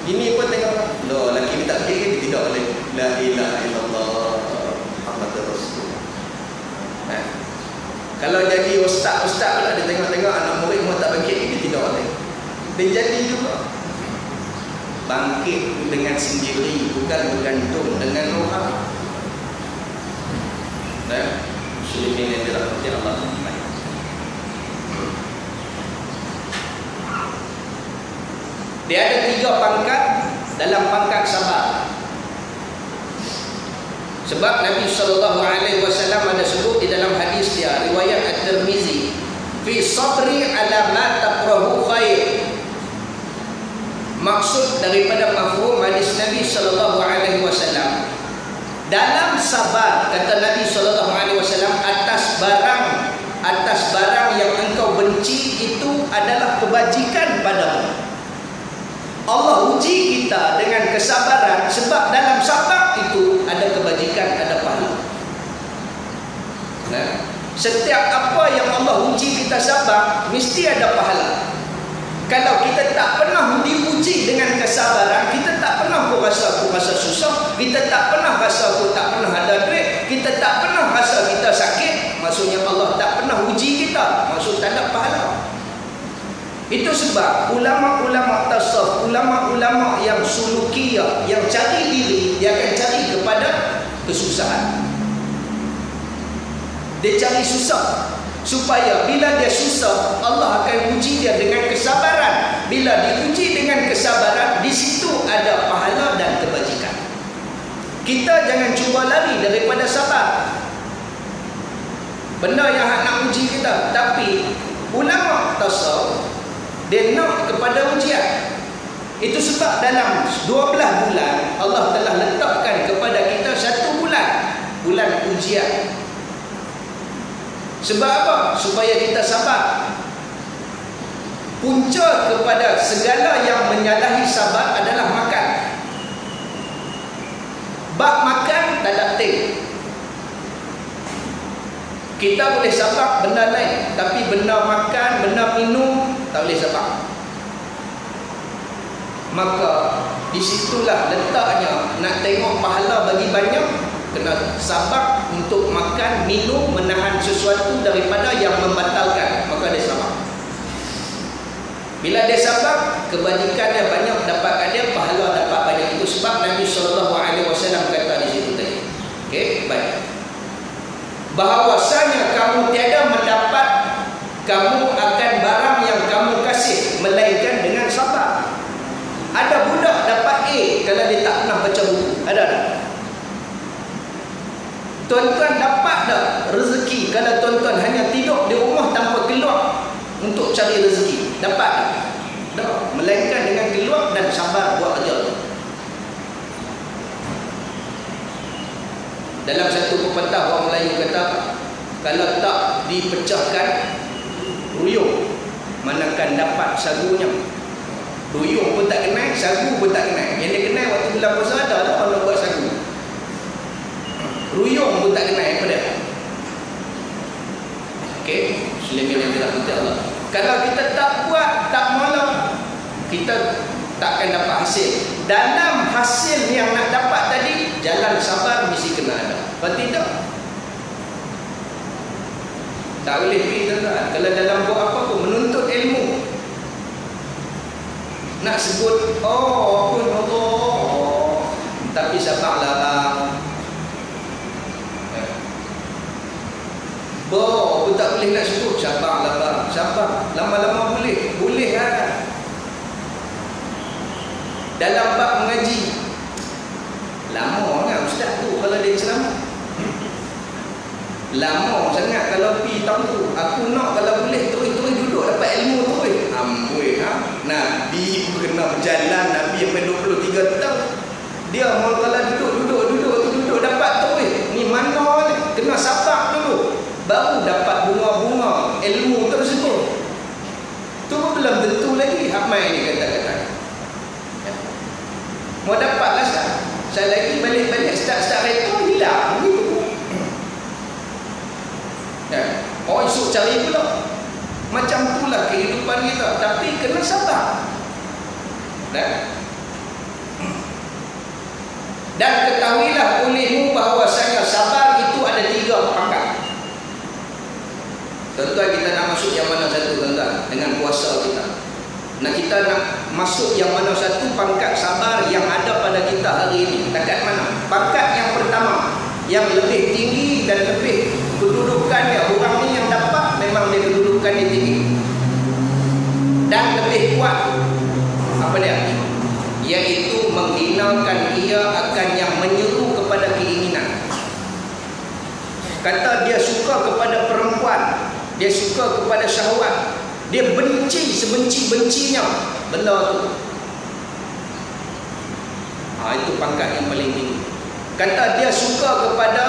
Bini pun tengok. Loh, lelaki dia tak bangkit, dia tidak boleh. La ilaha illallah Muhammadur Rasulullah. Kalau jadi ustaz pula, dia tengok-tengok anak murid semua tak bangkit, dia tidak boleh. Dia jadi juga. Bangkit dengan sendiri, bukan bergantung dengan orang. Muslimin yang dirahmati Allah. Dia ada 3 pangkat dalam pangkat sabar. Sebab Nabi SAW ada sebut di dalam hadis dia, riwayat At-Tirmizi, fi sabri ala ma taqrahu khair. Maksud daripada mafhum hadis Nabi SAW, dalam sabar, kata Nabi SAW, atas barang yang engkau benci itu adalah kebajikan padamu. Allah uji kita dengan kesabaran, sebab dalam sabar itu ada kebajikan, ada pahala. Setiap apa yang Allah uji kita sabar, mesti ada pahala. Kalau kita tak pernah diuji dengan kesabaran, kita tak pernah rasa susah, kita tak pernah rasa tak pernah ada duit, kita tak pernah rasa kita sakit, maksudnya Allah tak pernah uji kita, maksud tak ada pahala. Itu sebab ulama-ulama tasawuf, ulama-ulama yang sulukiyah, yang cari diri, dia akan cari kepada kesusahan. Dia cari susah, supaya bila dia susah, Allah akan uji dia dengan kesabaran. Bila diuji dengan kesabaran, di situ ada pahala dan kebajikan. Kita jangan cuba lari daripada sabar, benda yang nak uji kita. Tapi ulama tasawuf, dia nak kepada ujian. Itu sebab dalam 12 bulan Allah telah letakkan kepada kita 1 bulan ujian. Sebab apa? Supaya kita sabar. Punca kepada segala yang menyalahi sabar adalah makan. Bab makan tak ada ting. Kita boleh sabar benda lain, tapi benda makan, benda minum tak boleh sabar. Maka disitulah letaknya. Nak tengok pahala bagi banyak, kena sabar untuk makan, minum, menahan sesuatu daripada yang membatalkan. Maka dia sabar. Bila dia sabar, kebajikannya banyak dapat dia, pahala dapat banyak. Itu sebab Nabi SAW kata di situ tadi, Okey, baik. Bahawasanya kamu tiada mendapat kamu akan barang yang kamu kasih melainkan dengan sabar. Ada budak dapat A kalau dia tak pernah baca buku. Ada tak? Tuan-tuan dapat tak rezeki kalau tuan-tuan hanya tidur di rumah tanpa keluar untuk cari rezeki? Dapat tak? Tak. Melainkan dengan keluar dan sabar buat kerja. Dalam satu pepatah orang Melayu kata, kalau tak dipecahkan ruyung, manakan dapat sagunya. Ruyung pun tak kenal, sagu pun tak kenal. Yang dia kenal waktu bulan puasa ada lah orang nak buat sagu. Ruyung pun tak kenal apa dia. Okey, selama yang dirahmati Allah. Kalau kita tak buat, tak malam, kita takkan dapat hasil. Dalam hasil yang nak dapat tadi, jalan sabar mesti kena ada. Kalau tidak, tak boleh pergi tuan-tuan. Kalau dalam buat apa pun, menuntut ilmu, nak sebut oh pun Allah, tapi sabarlah bang. Bo pun tak boleh nak sebut, sabarlah bang. Sabar, lama-lama boleh. Boleh lah. Dalam bab mengaji, lama kan ustaz tu kalau dia ceramah. Lama sangat kalau pergi tahu tu. Aku nak kalau boleh terus duduk dapat ilmu terus. Amboi ha. Nabi pun kena berjalan, Nabi sampai 23 tahun. Dia mau kalau duduk dapat terus. Ni mana ni? Kena sabar dulu. Baru dapat bunga-bunga ilmu tersebut. Tu pun belum tentu lagi. Hamai ni kata-kata. Mau dapat lah Ustaz. Saya lagi balik-balik start rekod hilang begitu. Ya. Oh esok cari pula. Macam itulah kehidupan kita. Tapi kena sabar. Dan ketahuilah olehmu bahawasanya sabar itu ada 3 pangkat. Tuan-tuan, kita nak masuk yang mana satu tuan-tuan? Dengan puasa kita. Nah, kita nak masuk yang mana satu pangkat sabar yang ada pada kita hari ini? Dekat mana? Pangkat yang pertama, yang lebih tinggi dan lebih kedudukannya. Orang ni yang dapat memang dia kedudukannya tinggi dan lebih kuat. Apa dia? Iaitu menghinakan ia akan yang menyeru kepada keinginan. Kata dia suka kepada perempuan, dia suka kepada syahwat, dia benci sebenci-bencinya benda tu. Itu pangkat yang paling tinggi. Kata dia suka kepada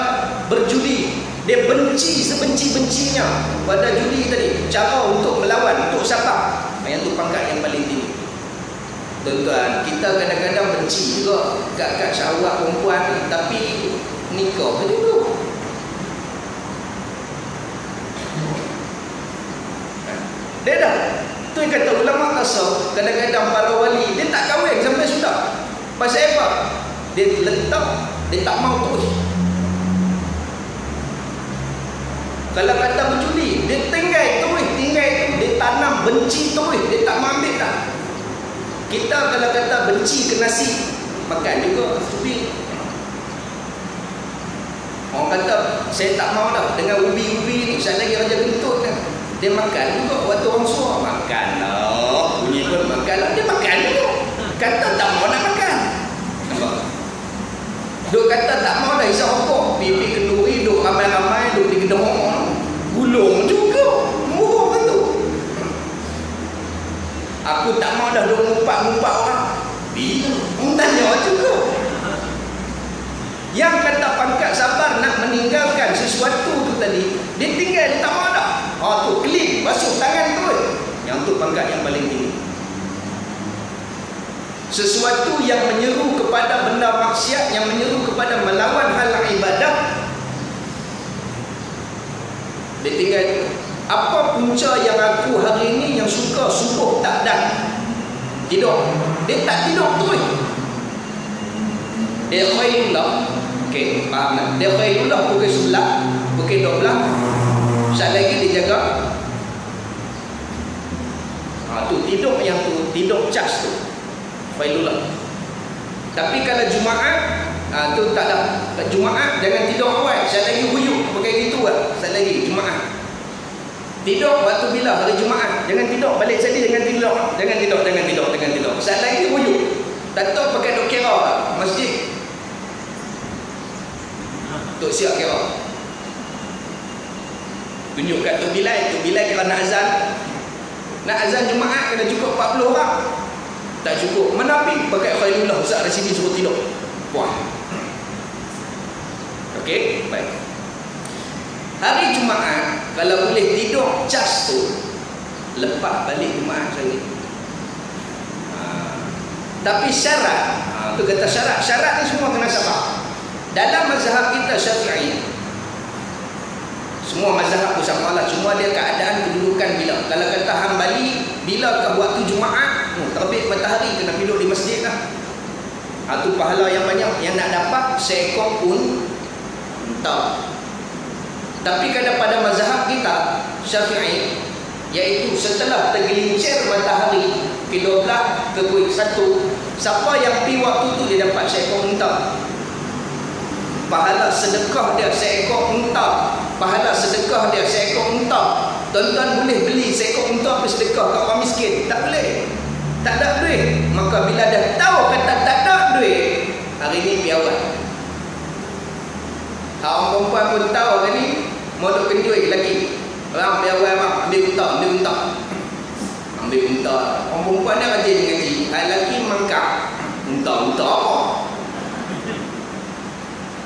berjudi, dia benci sebenci-bencinya pada judi tadi. Cara untuk melawan, untuk siapa? Yang tu pangkat yang paling tinggi. Tuan-tuan, kita kadang-kadang benci juga kat syahwat perempuan, tapi nikah saja dulu. Dia dah. Tu yang kata ulama tasawuf, kadang-kadang para wali dia tak kahwin sampai sudah. Pasal apa? Dia letak, dia tak mau terus. Kalau kata berjudi, dia tinggal terus, dia tanam benci terus, dia tak mau ambil tak. Kita kalau kata benci ke nasi, makan juga. Tapi orang kata saya tak mau dah dengan ubi-ubi ni, saya lagi raja kentut kan. Dia makan juga waktu orang suruh makan lah, bunyi pun makan lah, dia makan juga. Kata tak mau nak makan. Nampak? Duk kata tak mau dah hisap rokok, pipi kenduri, duk ramai-ramai, duk di gedung, gulung juga, murah betul. Aku tak mau dah duk ngumpat-ngumpat orang. Bila? Tanya juga. Yang kata pangkat sabar nak meninggalkan sesuatu tu tadi, dia tinggal, dia tak mau dah. Tu clean, basuh tangan tu. Yang tu pangkat yang paling tinggi. Sesuatu yang menyeru kepada benda maksiat, yang menyeru kepada melawan hal ibadah, dia tinggal. Apa punca yang aku hari ini yang suka subuh tak dah tidur? Dia tak tidur terus. Dia khairullah. Okey, faham tak? Dia khairullah pukul 11, pukul 12. Saat lagi dia jaga. Tu tidur yang tu, tidur cas tu. Khairullah. Tapi kalau Jumaat, Tu tak dah. Jumaat jangan tidur awal. Saya lagi huyuk pakai gitu lah. Saya lagi Jumaat. Tidur waktu bila hari Jumaat. Jangan tidur balik sekali, jangan tidur. Jangan tidur. Saya lagi huyuk. Tak tahu pakai dok kira masjid. Tok siap kira. Tunjuk kat Tok Bilal kira nak azan. Nak azan Jumaat kena cukup 40 orang. Tak cukup. Mana pergi pakai Khairullah Ustaz dari sini suruh tidur. Puan. Okey, baik. Hari Jumaat kalau boleh tidur cas tu, lepas balik Jumaat sekali. Tapi syarat, tu kata syarat ni semua kena sabar. Dalam mazhab kita Syafi'i, semua mazhab pun sama lah, cuma dia keadaan kedudukan bila. Kalau kata Hambali, bilakah waktu Jumaat, terbit matahari kena duduk di masjid lah. Itu pahala yang banyak, yang nak dapat seekor pun entah. Tapi pada mazhab kita Syafi'i, iaitu setelah tergelincir matahari ke-12 ke ke-1, siapa yang pi waktu tu dia dapat seekor unta. Pahala sedekah dia seekor unta. Pahala sedekah dia seekor unta. Tuan-tuan boleh beli seekor unta pergi sedekah kat orang miskin? Tak boleh. Tak ada duit. Maka bila dah tahu kata tak ada duit, hari ni pi awal. Orang perempuan pun tahu kan ni mau duk kenjui lelaki. Orang pi awal bang, ambil unta. Ambil unta. Orang perempuan dia rajin ngaji. Lelaki mangkak. Unta apa?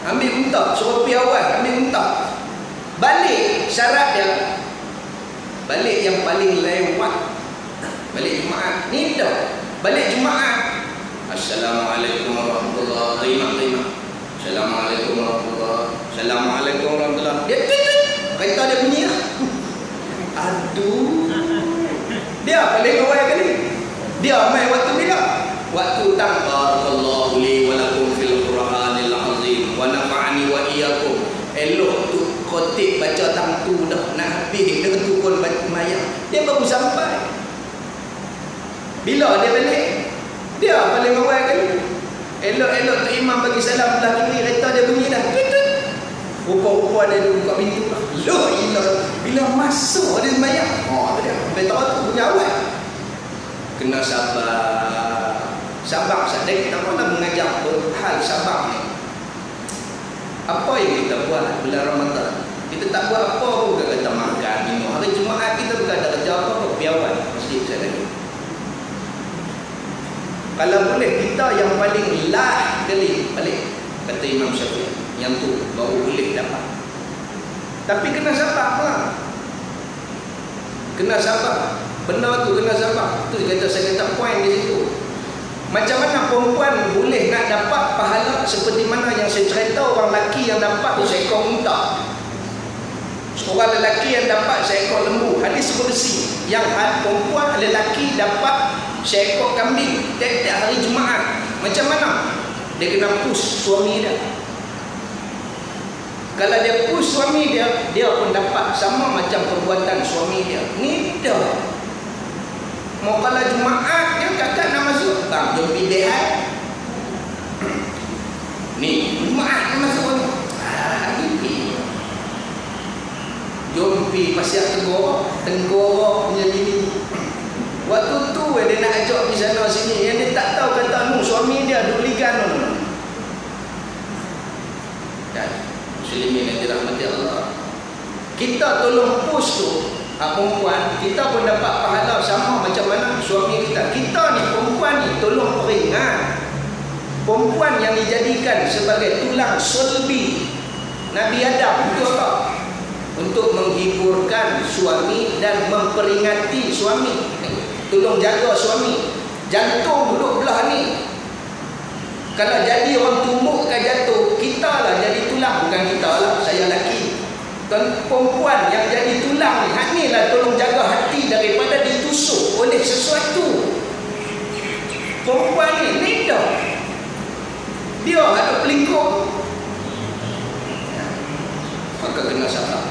Ambil unta, suruh pi awal, ambil unta. Balik syarat dia. Balik yang paling lewat. Balik Jumaat. Ni dah. Balik Jumaat. Assalamualaikum warahmatullahi wabarakatuh. Assalamualaikum warahmatullahi. Assalamualaikum warahmatullahi. Dia kereta dia bunyi lah. Aduh. Dia paling awal kali. Dia main waktu bila? Waktu barakallahu li wa lakum fil Qur'anil azim wa nafa'ani wa iyyakum. Elok tu khotib baca tangtu dah nak habis dia tukun mayat. Dia baru sampai. Bila dia balik? Dia paling awal kali. Elok-elok tu imam bagi salam belah kiri, kereta dia bunyi dah. Rupa-rupa dia buka pintu. Loh ilah. Bila masuk dia mayat. Tu dia. Betul tu punya awal. Kena sabar. Sabar saja. Kita malah mengajar hal sabar ni. Apa yang kita buat bulan Ramadan? Kita tak buat apa pun. Kita makan, minum. Hari Jumaat kita bukan ada kerja apa-apa. Biawan. Masjid saya lagi. Kalau boleh kita yang paling lah kali balik. Kata Imam Syafi'i. Yang tu baru boleh dapat. Tapi kena sabar lah. Kena sabar. Benar tu kena sabar. Tu saya kata poin di situ. Macam mana perempuan boleh nak dapat pahala seperti mana yang saya cerita orang lelaki yang dapat tu seekor unta. Seorang lelaki yang dapat seekor lembu. Hadis kursi. Yang perempuan lelaki dapat seekor kambing tiap-tiap hari Jumaat. Macam mana? Dia kena push suami dia. Kalau dia push suami dia, dia pun dapat sama macam perbuatan suami dia. Ni dah. Mau kalau Jumaat dia kakak nak masuk. Bang, jom pergi behal. Ni, Jumaat nak masuk. Ini. Jom pergi Pasir Tenggorok punya bini. Waktu tu dia nak ajak pergi sana sini. Yang dia tak tahu kata suami dia duk ligan. Dan muslimin yang dirahmati Allah, kita tolong push tu perempuan, kita pun dapat pahala sama macam mana suami kita. Kita ni perempuan ni tolong peringat perempuan yang dijadikan sebagai tulang sulbi Nabi Adam untuk apa? Untuk menghiburkan suami dan memperingati suami. Tolong jaga suami. Jantung duduk belah ni. Kalau jadi orang tumbuk kan jatuh, kita lah jadi tulang, bukan kita lah, saya lelaki. Dan perempuan yang jadi tulang ni, hak ni lah tolong jaga hati daripada ditusuk oleh sesuatu. Perempuan ni dah. Dia ada pelingkup. Maka kena sabar.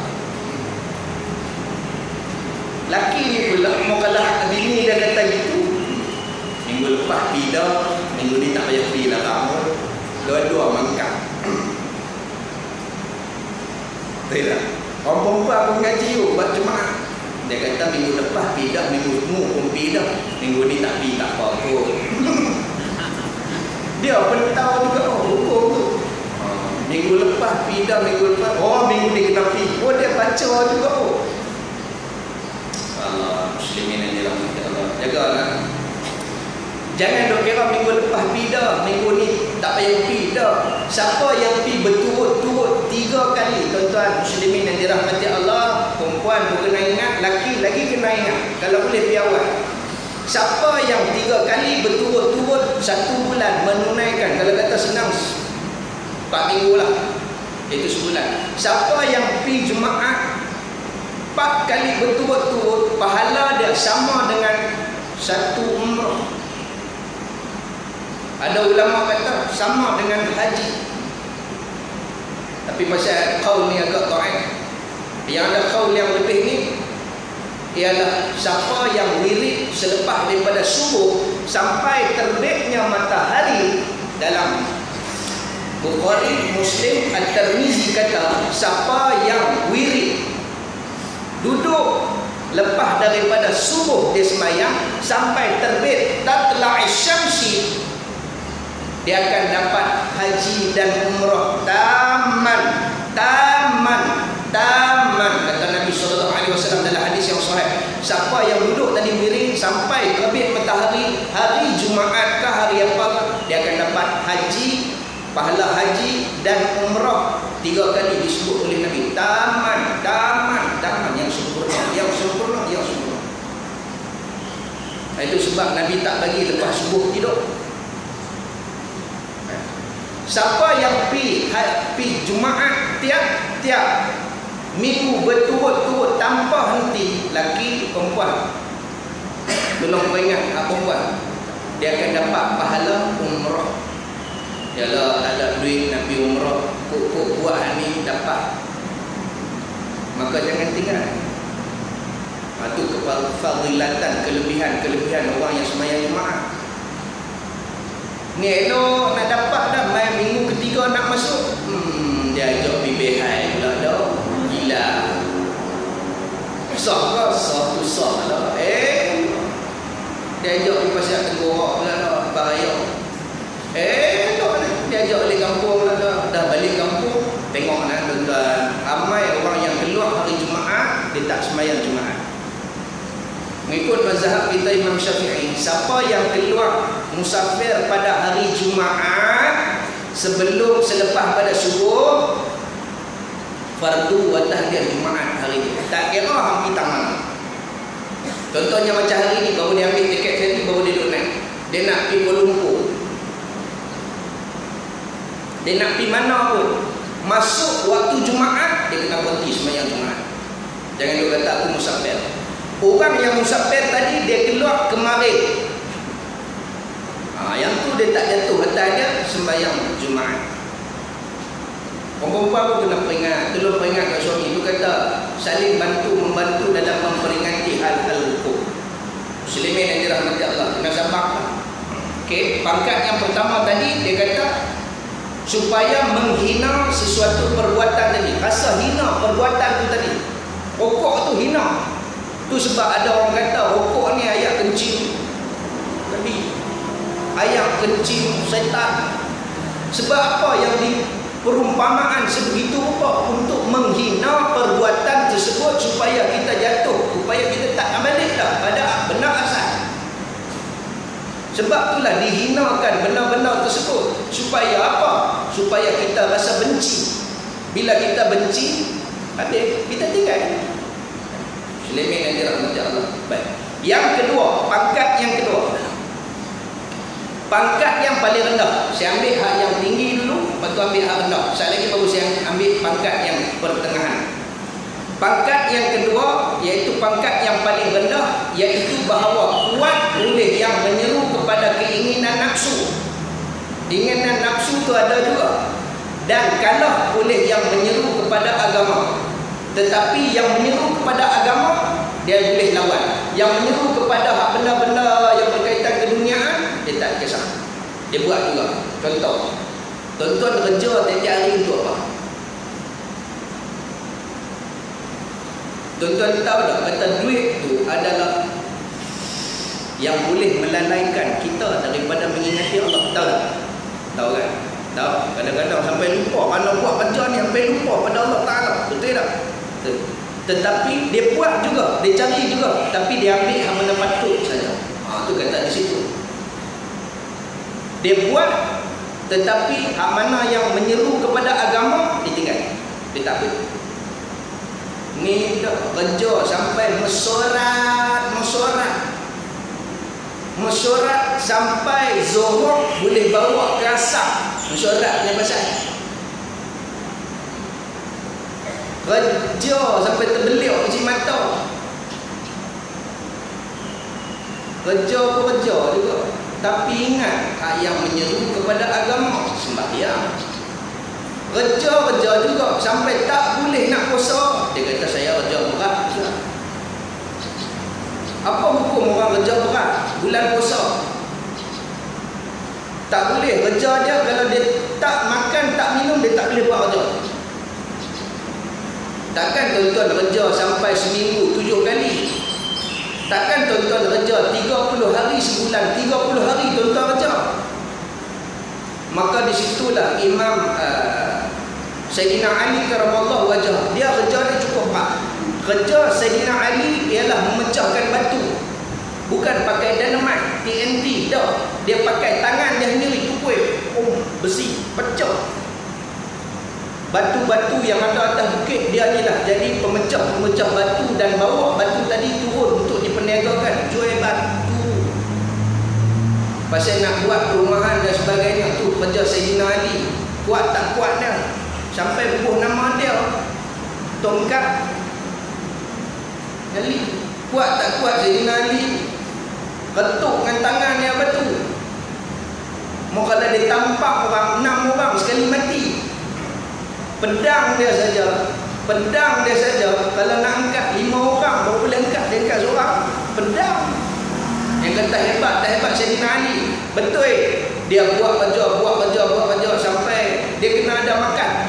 Laki ni pula mau kalah bini dia kata gitu. Minggu lepas pergi dah, minggu ni tak payah pergi lah kamu. Dua-dua mangkang. Tidak. Orang perempuan pun ngaji buat jemaah. Dia kata minggu lepas pidah, minggu temu pun pidah, minggu ni tak pi tak apa-apa. Dia pun tahu juga hukum tu. Minggu lepas pidah, minggu lepas, minggu ni kena pi. Dia baca juga. Allah, muslimin yang dirahmati Allah. Jagalah. Jangan dok kira minggu lepas pi dah, minggu ni tak payah pi dah. Siapa yang pi berturut-turut 3 kali, tuan-tuan muslimin yang dirahmati Allah, perempuan pun kena ingat, laki lagi kena ingat. Kalau boleh pi awal. Siapa yang 3 kali berturut-turut 1 bulan menunaikan, kalau kata senang 4 minggu lah, itu sebulan. Siapa yang pi jemaah 4 kali berturut-turut, pahala dia sama dengan 1 umrah. Ada ulama kata sama dengan haji. Tapi pasal qaul ni agak dhaif. Yang ada qaul yang lebih ni ialah siapa yang wirid selepas daripada subuh sampai terbitnya matahari. Dalam Bukhari, Muslim, At-Tirmizi kata siapa yang wirid duduk lepas daripada subuh dia sembahyang sampai terbit tatla'i syamsi, dia akan dapat haji dan umrah taman kata Nabi SAW dalam hadis yang sahih. Siapa yang duduk tadi wirid sampai terbit matahari hari Jumaat ke hari apa, dia akan dapat haji, pahala haji dan umrah 3 kali disebut oleh Nabi. Taman yang sempurna. Itu sebab Nabi tak bagi lepas subuh tidur. Siapa yang pi Jumaat tiap minggu berturut-turut tanpa henti, laki perempuan, belum ingat perempuan, dia akan dapat pahala umrah. Yalah, tak ada duit nak pergi umrah, buat ni dapat, maka jangan tinggal. Itu kefadilatan, kelebihan orang yang sembahyang Jumaat. Ni elok nak dapat dah, main minggu ketiga nak masuk, dia ajak BBI pula dah. Gila. Sah tu sah lah. Dia ajak di pasal Tenggorak pula dah, bahaya. Dia ajak balik kampung pula dah. Dah balik kampung, tengok nak tuan-tuan, ramai orang yang keluar hari Jumaat, dia tak sembahyang Jumaat. Mengikut mazhab kita Imam Syafi'i, siapa yang keluar musafir pada hari Jumaat selepas pada subuh, fardu atas dia Jumaat hari ini. Tak kira hang pergi taman. Contohnya macam hari ni baru dia ambil tiket ferry, baru dia duduk naik. Dia nak pergi Kuala Lumpur, dia nak pergi mana pun, masuk waktu Jumaat, dia kena berhenti sembahyang Jumaat. Jangan duk kata aku musafir. Orang yang musafir tadi dia keluar kemarin, yang tu dia tak jatuh atas dia sembahyang Jumaat. Orang perempuan pun kena peringat, tolong peringat kat suami. Itu kata saling membantu dalam memperingati hal-hal hukum. Muslimin yang dirahmati Allah, kena sabar. Okey, pangkat yang pertama tadi dia kata supaya menghina sesuatu perbuatan tadi. Rasa hina perbuatan tu tadi. Rokok tu hina. Tu sebab ada orang kata rokok ni ayat kencing Nabi, ayat kencing syaitan. Sebab apa yang di perumpamaan sebegitu rupa untuk menghina perbuatan tersebut, supaya kita jatuh, supaya kita tak balik dah pada benar asal. Sebab itulah dihinakan benar-benar tersebut. Supaya apa? Supaya kita rasa benci. Bila kita benci, habis kita tinggal. Muslimin yang dirahmati Allah. Baik. Yang kedua, pangkat yang kedua. Pangkat yang paling rendah. Saya ambil hak yang tinggi dulu, lepas tu ambil hak rendah. Sekali lagi baru saya ambil pangkat yang pertengahan. Pangkat yang kedua, iaitu pangkat yang paling rendah, iaitu bahawa kuat oleh yang menyeru kepada keinginan nafsu. Keinginan nafsu tu ada juga. Dan kalah oleh yang menyeru kepada agama. Tetapi yang menyeru kepada agama, dia boleh lawan. Yang menyeru kepada hak benda-benda yang berkaitan keduniaan, dia tak kisah, dia buat juga. Contoh, Tuan-tuan kerja tiap hari untuk apa? Tuan-tuan tahu tak, kata duit tu adalah yang boleh melalaikan kita daripada mengingati Allah. Tahu tak? Tahu kan? Tahu? Kadang-kadang sampai lupa. Kalau buat kerja ni sampai lupa pada Allah Ta'ala. Betul tak? Tetapi dia buat juga, dia cari juga, tapi dia ambil yang mana patut saja. Tu kata di situ. Dia buat, tetapi hak mana yang menyeru kepada agama ditinggal. Dia tak ambil. Ni dah kerja sampai mesyuarat sampai Zuhur boleh bawa ke asar. Mesyuarat punya pasal kerja sampai terbeliau cuci mata. Kerja juga, tapi ingat hak yang menyeru kepada agama sembahyang. Kerja juga sampai tak boleh nak puasa. Dia kata saya kerja berat. Apa hukum orang kerja berat bulan puasa? Tak boleh kerja dia. Kalau dia tak makan, tak minum, dia tak boleh buat kerja. Takkan tuan-tuan kerja sampai seminggu 7 kali. Takkan tuan-tuan kerja 30 hari sebulan, 30 hari tuan-tuan kerja. Maka disitulah Imam Sayyidina Ali karamallahu wajah, dia kerja dia cukup berat. Kerja Sayyidina Ali ialah memecahkan batu. Bukan pakai dynamite, TNT, dah. Dia pakai tangan dia sendiri, tukui, besi, pecah. Batu-batu yang ada atas bukit dia ni lah jadi pemecah batu dan bawa batu tadi turun untuk diperniagakan. Jual batu. Pasal nak buat perumahan dan sebagainya, tu kerja Sayyidina Ali. Kuat tak kuat dah. Sampai bubuh nama dia. Tongkat Ali. Kuat tak kuat Sayyidina Ali. Ketuk dengan tangan dia batu. Mau kalau dia tampak orang, 6 orang sekali mati. Pedang dia saja. Kalau nak angkat 5 orang baru boleh angkat. Dia angkat seorang. Pedang. Yang kata hebat, tak hebat Sayyidina Ali. Betul. Dia buat kerja sampai dia kena ada makan.